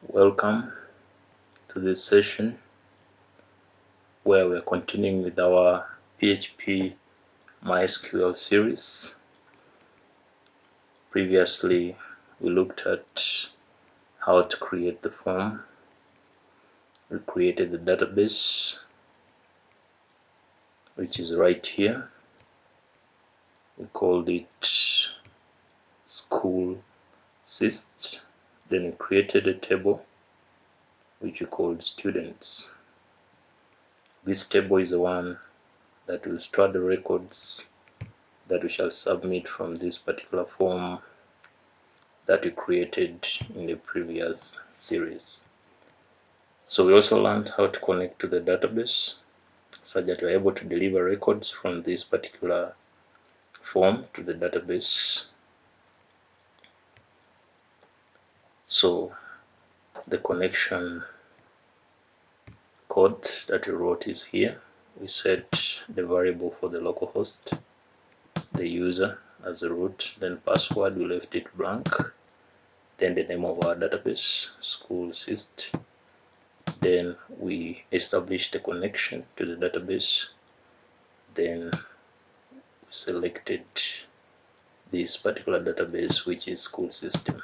Welcome to this session where we're continuing with our PHP MySQL series. Previously, we looked at how to create the form. We created the database, which is right here. We called it school syst. Then we created a table which we called students. This table is the one that will store the records that we shall submit from this particular form that we created in the previous series. So we also learned how to connect to the database such that we're able to deliver records from this particular form to the database. So the connection code that we wrote is here. We set the variable for the localhost, the user as a root, then password we left it blank, then the name of our database, school syst. Then we established the connection to the database. Then selected this particular database, which is school system.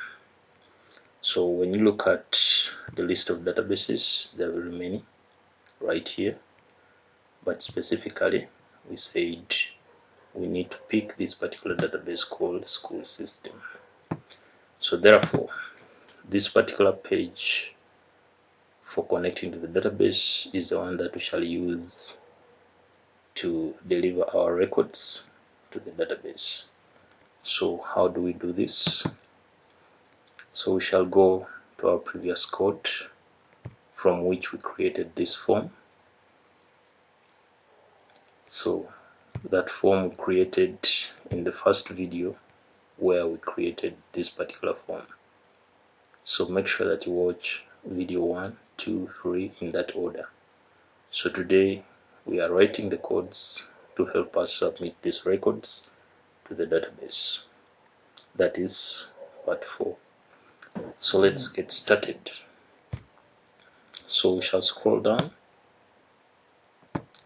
So when you look at the list of databases, there are very many right here, but specifically we said we need to pick this particular database called school system. So therefore, this particular page for connecting to the database is the one that we shall use to deliver our records to the database. So how do we do this? So we shall go to our previous code from which we created this form. So that form we created in the first video where we created this particular form. So make sure that you watch video 1, 2, 3 in that order. So today we are writing the codes to help us submit these records to the database. That is part 4. So let's get started. So we shall scroll down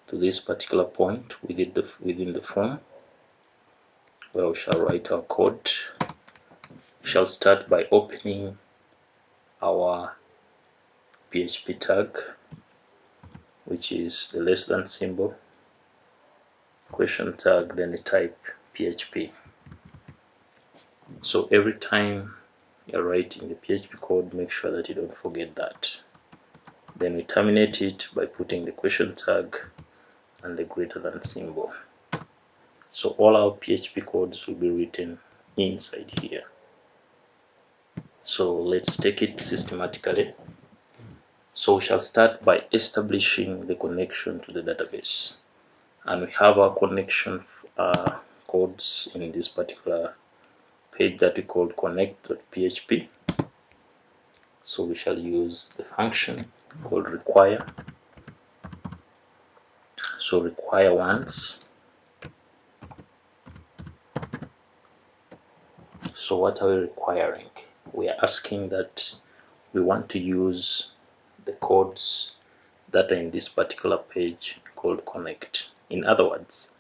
to this particular point within the form where we shall write our code. We shall start by opening our PHP tag, which is the less than symbol, question tag, then the type PHP. So every time you're writing the PHP code, make sure that you don't forget that. Then we terminate it by putting the question tag and the greater than symbol. So all our PHP codes will be written inside here. So let's take it systematically. So we shall start by establishing the connection to the database. And we have our connection codes in this particular page that we call connect.php. So we shall use the function called require. So require once. So what are we requiring? We are asking that we want to use the codes that are in this particular page called connect. In other words,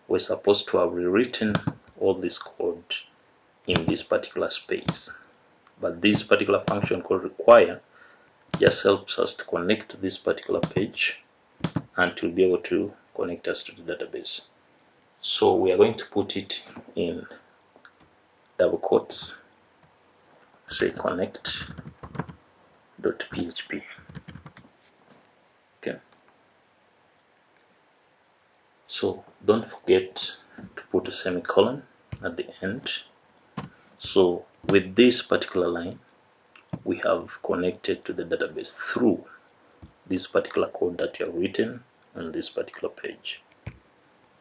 we're supposed to have rewritten all this code in this particular space, but this particular function called require just helps us to connect to this particular page and to be able to connect us to the database. So we are going to put it in double quotes, say connect.php. Okay, so don't forget to put a semicolon at the end. So with this particular line, we have connected to the database through this particular code that you have written on this particular page.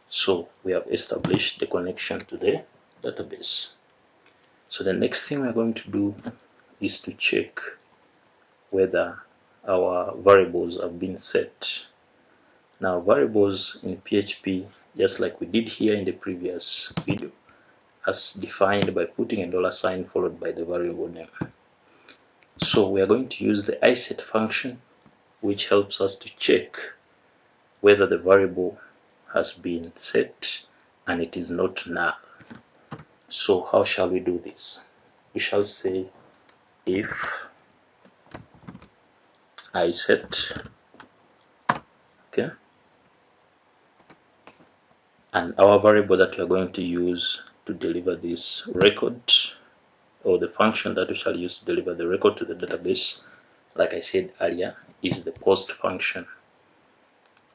So we have established the connection to the database. So the next thing we're going to do is to check whether our variables have been set. Now variables in PHP, just like we did here in the previous video, as defined by putting a $sign followed by the variable name. So we are going to use the iset function, which helps us to check whether the variable has been set and it is not null. So how shall we do this? We shall say if iset, okay, and our variable that we are going to use to deliver this record, or the function that we shall use to deliver the record to the database, like I said earlier, is the post function.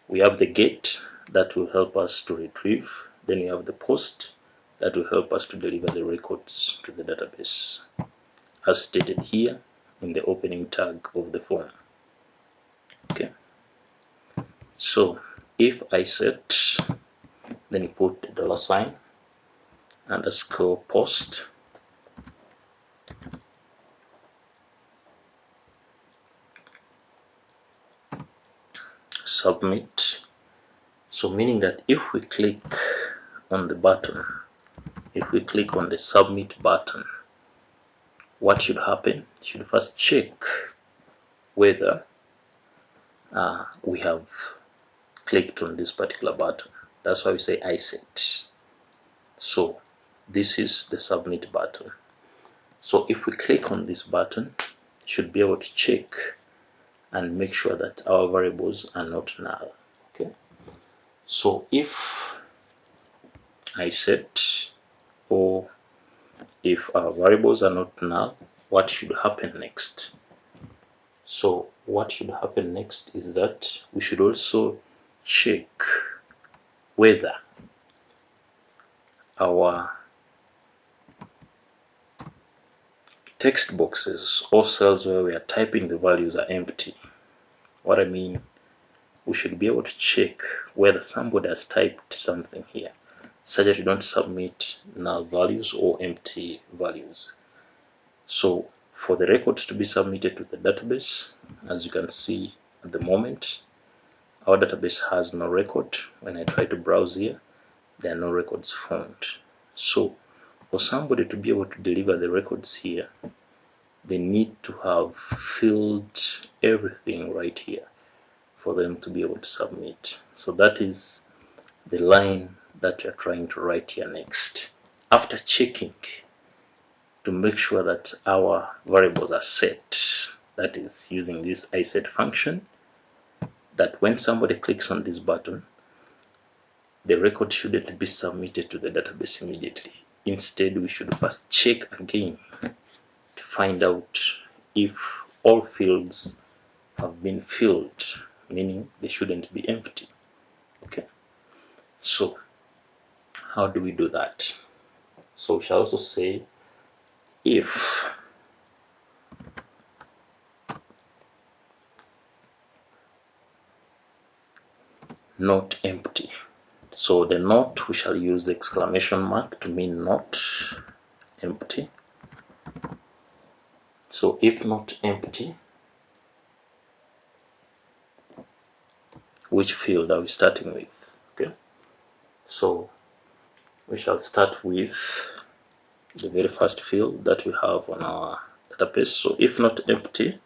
We have the get that will help us to retrieve, then we have the post that will help us to deliver the records to the database, as stated here in the opening tag of the form. Okay, so if I set, then you put $, underscore post, submit. So meaning that if we click on the button, if we click on the submit button, what should happen? You should first check whether we have clicked on this particular button. That's why we say iset. So this is the submit button. So if we click on this button, you should be able to check and make sure that our variables are not null. Okay, so if iset, or if our variables are not null, what should happen next? So what should happen next is that we should also check whether our text boxes or cells where we are typing the values are empty. What I mean, we should be able to check whether somebody has typed something here, so that you don't submit null values or empty values. So for the records to be submitted to the database, as you can see at the moment, our database has no record. When I try to browse here, there are no records found. So for somebody to be able to deliver the records here, they need to have filled everything right here for them to be able to submit. So that is the line that we are trying to write here next. After checking to make sure that our variables are set, that is using this iset function, that when somebody clicks on this button, the record shouldn't be submitted to the database immediately. Instead, we should first check again to find out if all fields have been filled, meaning they shouldn't be empty. Okay, so how do we do that? So we shall also say if not empty. So the not, we shall use the exclamation mark to mean not empty. So if not empty, which field are we starting with? Okay, so we shall start with the very first field that we have on our database. So if not empty,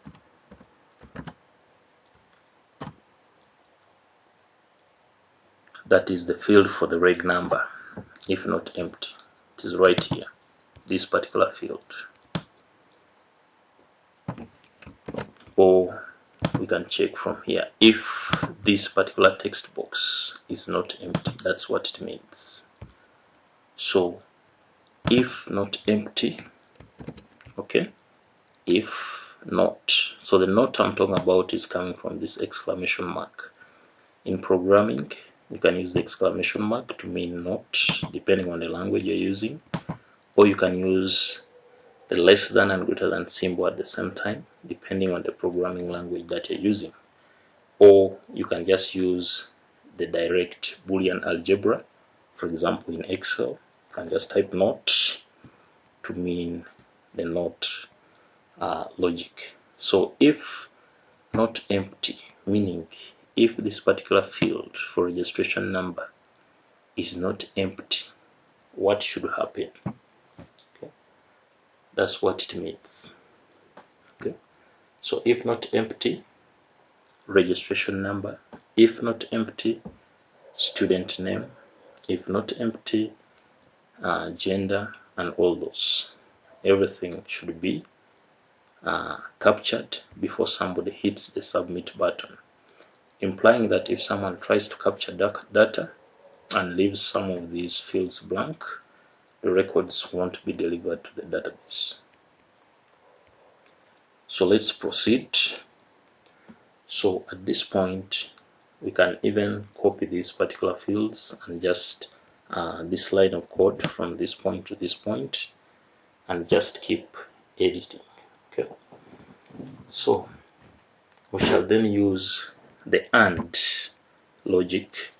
that is the field for the reg number. If not empty, it is right here, this particular field. Or we can check from here, if this particular text box is not empty, that's what it means. So if not empty, okay, if not, so the not I'm talking about is coming from this exclamation mark. In programming, you can use the exclamation mark to mean not, depending on the language you're using, or you can use the less than and greater than symbol at the same time, depending on the programming language that you're using. Or you can just use the direct Boolean algebra. For example, in Excel, you can just type not to mean the not logic. So if not empty, meaning if this particular field for registration number is not empty, what should happen? Okay, that's what it means. Okay, So if not empty, registration number. If not empty, student name. If not empty, gender, and all those. Everything should be captured before somebody hits the submit button, implying that if someone tries to capture data and leaves some of these fields blank, the records won't be delivered to the database. So let's proceed. So at this point, we can even copy these particular fields and just this line of code from this point to this point, and just keep editing. Okay. So we shall then use the AND logic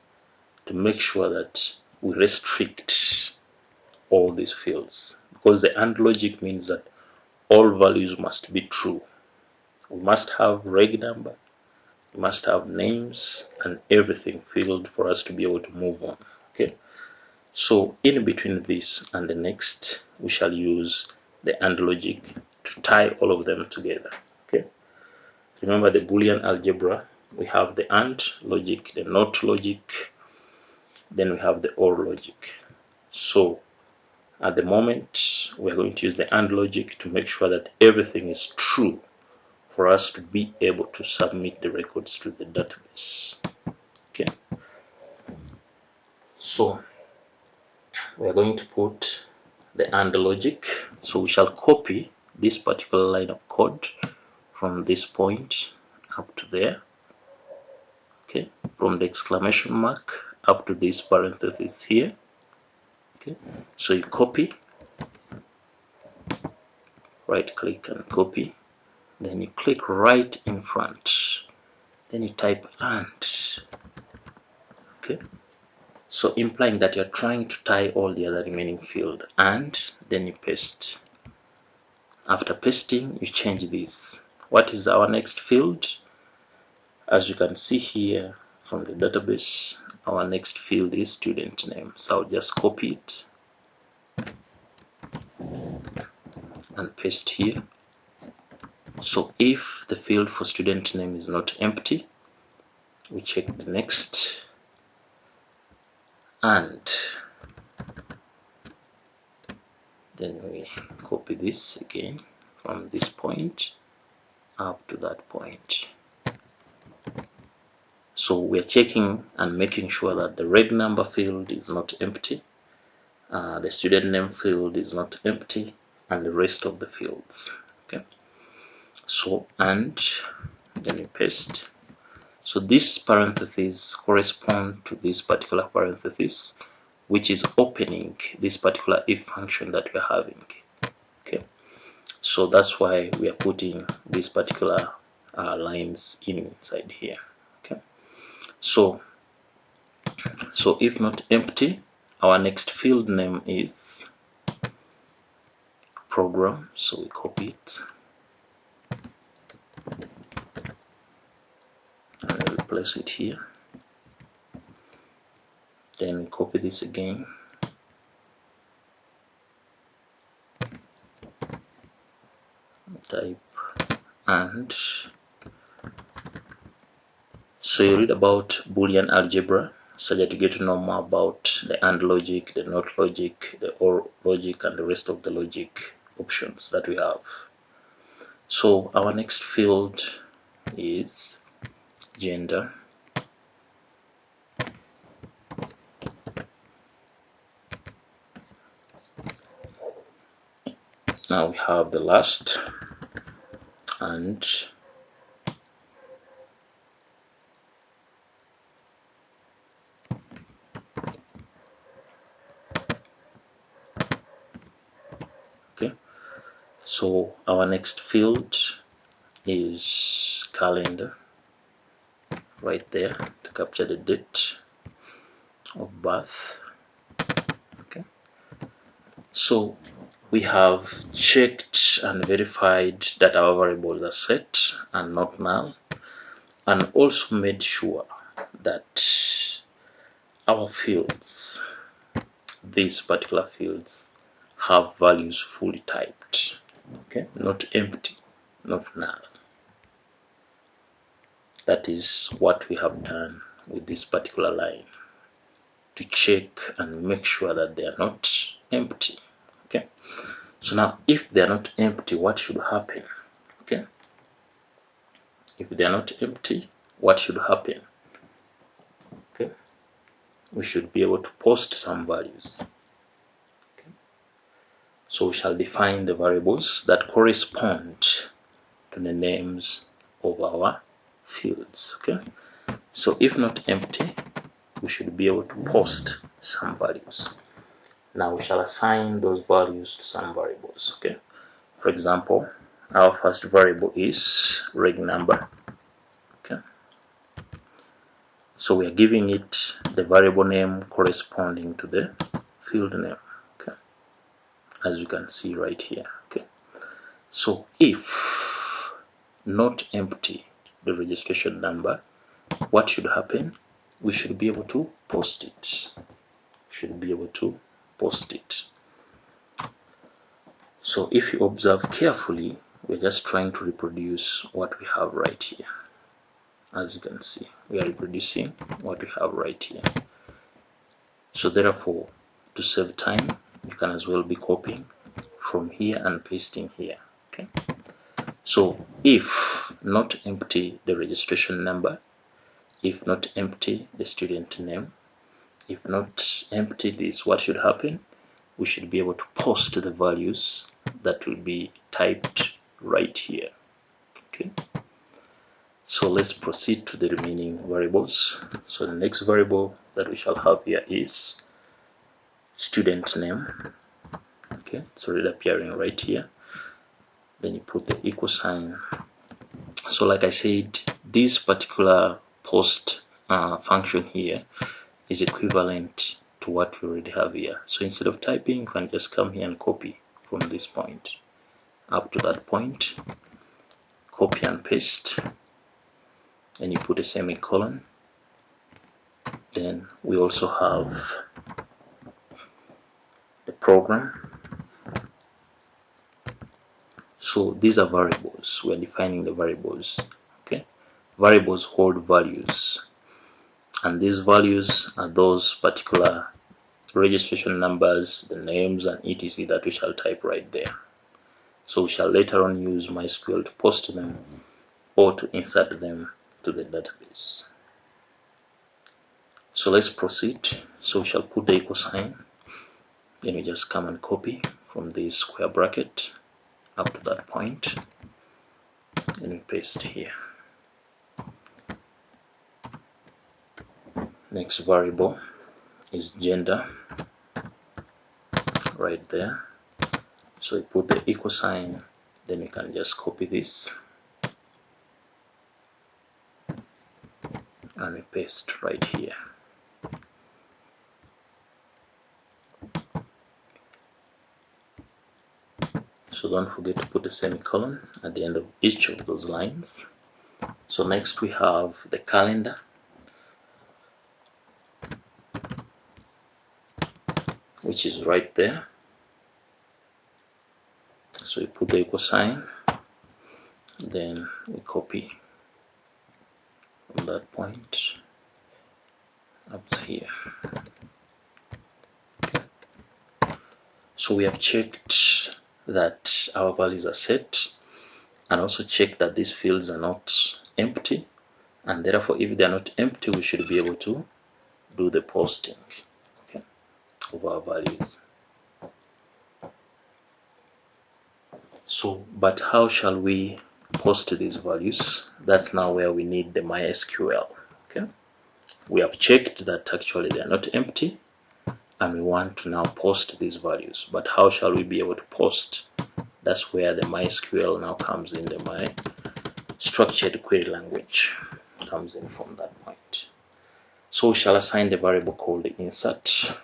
to make sure that we restrict all these fields, because the AND logic means that all values must be true. We must have reg number, we must have names and everything filled for us to be able to move on. Okay, so in between this and the next, we shall use the AND logic to tie all of them together. Okay, remember the Boolean algebra, we have the AND logic, the NOT logic, then we have the OR logic. So at the moment, we're going to use the AND logic to make sure that everything is true for us to be able to submit the records to the database. Okay, so we are going to put the AND logic. So we shall copy this particular line of code from this point up to there. Okay, from the exclamation mark up to this parenthesis here. Okay, so you copy, right click and copy, then you click right in front, then you type AND. Okay, so implying that you're trying to tie all the other remaining field, and then you paste. After pasting, you change this. What is our next field? As you can see here from the database, our next field is student name. So I'll just copy it and paste here. So if the field for student name is not empty, we check the next, and then we copy this again from this point up to that point. So we're checking and making sure that the reg number field is not empty, the student name field is not empty, and the rest of the fields. Okay, so and then we paste. So this parenthesis correspond to this particular parenthesis, which is opening this particular if function that we're having. Okay, so that's why we are putting these particular lines inside here. Okay, so if not empty, our next field name is program. So we copy it and we place it here. Then copy this again. Type and. So you read about Boolean algebra so that you get to know more about the AND logic, the NOT logic, the OR logic, and the rest of the logic options that we have. So our next field is gender. Now we have the last and okay. So our next field is calendar, right there to capture the date of birth. Okay. So we have checked and verified that our variables are set and not null, and also made sure that our fields, these particular fields, have values fully typed. Okay, not empty, not null. That is what we have done with this particular line, to check and make sure that they are not empty. Okay, so now if they are not empty, what should happen? Okay, if they are not empty, what should happen? Okay, we should be able to post some values. Okay, so we shall define the variables that correspond to the names of our fields. Okay, so if not empty, we should be able to post some values. Now we shall assign those values to some variables. Okay, for example, our first variable is reg number. Okay, so we are giving it the variable name corresponding to the field name. Okay, as you can see right here. Okay, so if not empty the registration number, what should happen? We should be able to post it. So if you observe carefully, we're just trying to reproduce what we have right here. As you can see, we are reproducing what we have right here. So therefore, to save time, you can as well be copying from here and pasting here. Okay, so if not empty the registration number, if not empty the student name, if not empty this, what should happen? We should be able to post the values that will be typed right here. Okay, so let's proceed to the remaining variables. So the next variable that we shall have here is student name. Okay, it's already appearing right here. Then you put the equal sign. So like I said, this particular post function here is equivalent to what we already have here. So instead of typing, you can just come here and copy from this point up to that point, copy and paste, and you put a semicolon. Then we also have the program. So these are variables. We are defining the variables. Okay, variables hold values, and these values are those particular registration numbers, the names and etc that we shall type right there. So we shall later on use MySQL to post them or to insert them to the database. So let's proceed. So we shall put the equal sign, then we just come and copy from this square bracket up to that point, and we paste here. Next variable is gender right there. So we put the equal sign, then we can just copy this and we paste right here. So don't forget to put a semicolon at the end of each of those lines. So next we have the calendar. Which is right there. So we put the equal sign, then we copy from that point up to here. Okay. So we have checked that our values are set, and also check that these fields are not empty, and therefore if they are not empty, we should be able to do the posting, okay, of our values. So, but how shall we post these values? That's now where we need the MySQL. Okay, we have checked that actually they are not empty, and we want to now post these values. But how shall we be able to post? That's where the MySQL now comes in. The my structured query language comes in from that point. So we shall assign the variable called insert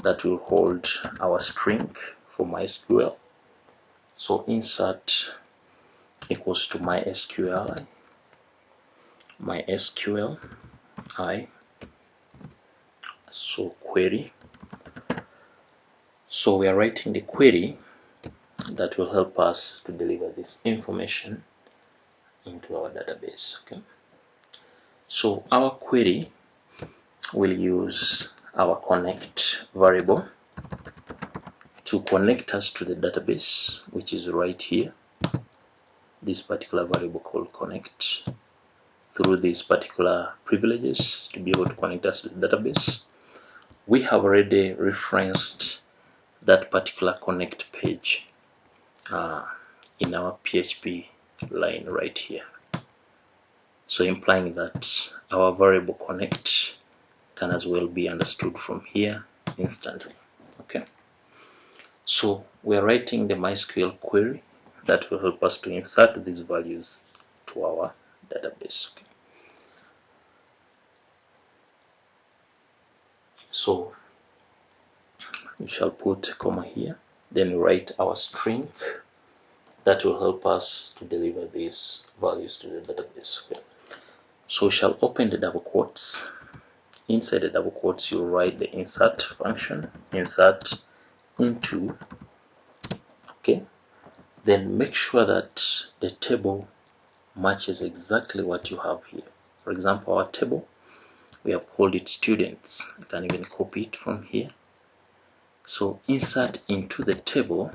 that will hold our string for MySQL. So insert equals to MySQL I, so query. So we are writing the query that will help us to deliver this information into our database. Okay, So our query will use our connect variable to connect us to the database, which is right here, this particular variable called connect, through these particular privileges to be able to connect us to the database. We have already referenced that particular connect page in our PHP line right here. So implying that our variable connect can as well be understood from here instantly. Okay. So we are writing the MySQL query that will help us to insert these values to our database. Okay. So we shall put a comma here, then write our string that will help us to deliver these values to the database. Okay. So we shall open the double quotes. Inside the double quotes, you write the insert function, insert into. Okay. Then make sure that the table matches exactly what you have here. For example, our table, we have called it students. You can even copy it from here. So insert into the table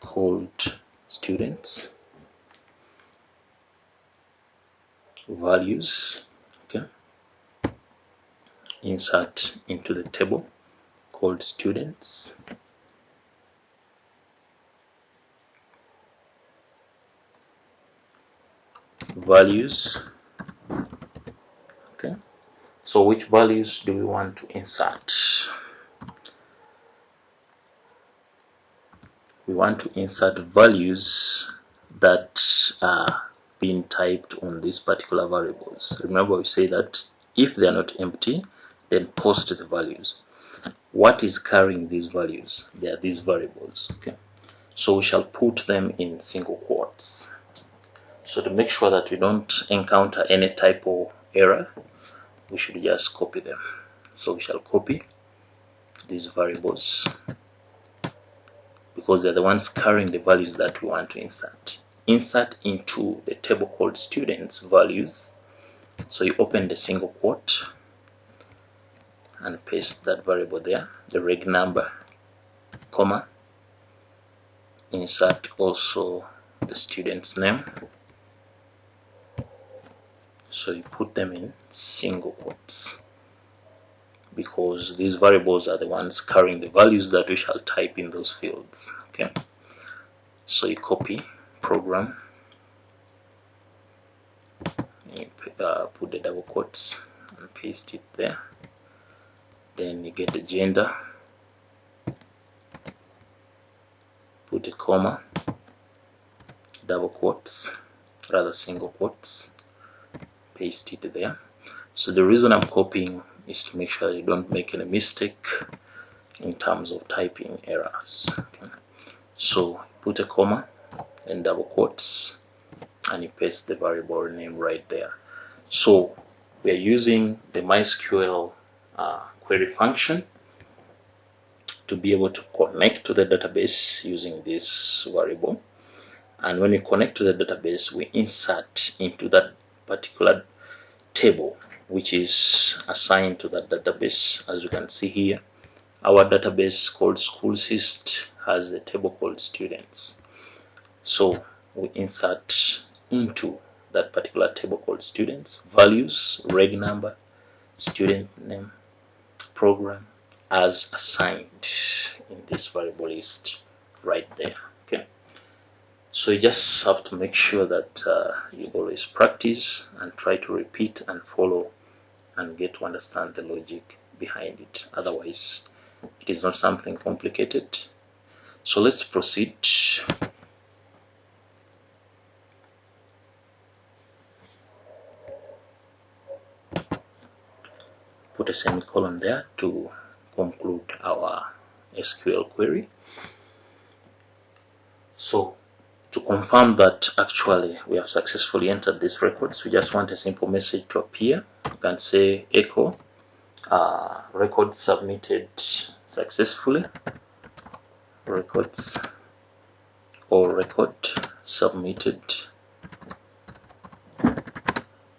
called students values. Okay. Insert into the table called students values. Okay. So which values do we want to insert? We want to insert values that are being typed on these particular variables. Remember, we say that if they are not empty, then post the values. What is carrying these values? They are these variables. Okay. So we shall put them in single quotes. So to make sure that we don't encounter any typo error, we should just copy them. So we shall copy these variables because they're the ones carrying the values that we want to insert. Insert into the table called students values. So you open the single quote and paste that variable there, the reg number, comma, insert also the student's name. So you put them in single quotes because these variables are the ones carrying the values that we shall type in those fields. Okay. So you copy program, you put the double quotes and paste it there. Then you get the gender, put a comma, double quotes, rather single quotes, paste it there. So the reason I'm copying is to make sure you don't make any mistake in terms of typing errors. Okay. So put a comma and double quotes and you paste the variable name right there. So we are using the MySQL query function to be able to connect to the database using this variable. And when we connect to the database, we insert into that particular table which is assigned to that database. As you can see here, our database called schoolsist has a table called students. So we insert into that particular table called students values, reg number, student name, program as assigned in this variable list right there. Okay. So you just have to make sure that you always practice and try to repeat and follow and get to understand the logic behind it. Otherwise, it is not something complicated. So let's proceed. Put a semicolon there to conclude our SQL query. So to confirm that actually we have successfully entered these records, we just want a simple message to appear. You can say echo record submitted successfully, records or record submitted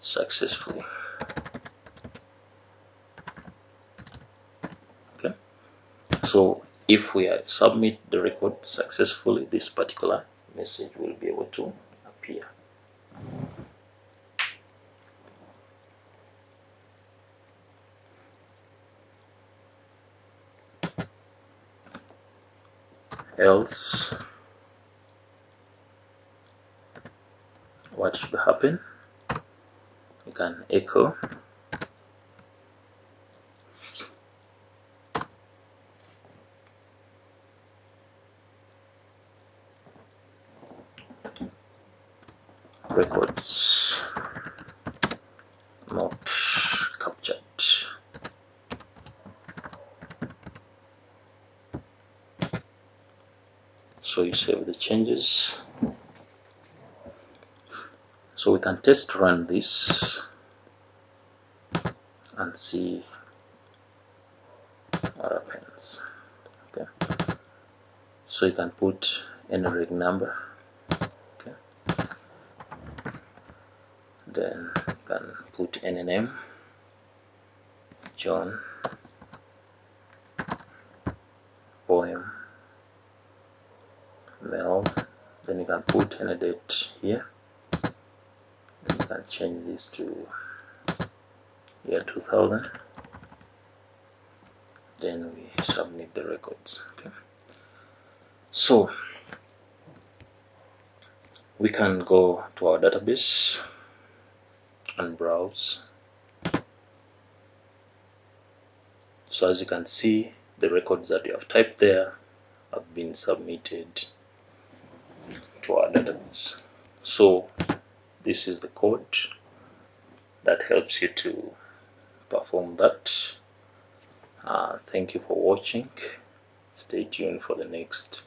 successfully. So if we submit the record successfully, this particular message will be able to appear. Else, what should happen? You can echo records not captured. So you save the changes. So we can test run this and see what happens. Okay. So you can put any rig number. Okay. Then you can put any name, John, poem, mail. Then you can put any date here. Then you can change this to year 2000. Then we submit the records. Okay. So we can go to our database and browse. So as you can see, the records that you have typed there have been submitted to our database. So this is the code that helps you to perform that. Thank you for watching. Stay tuned for the next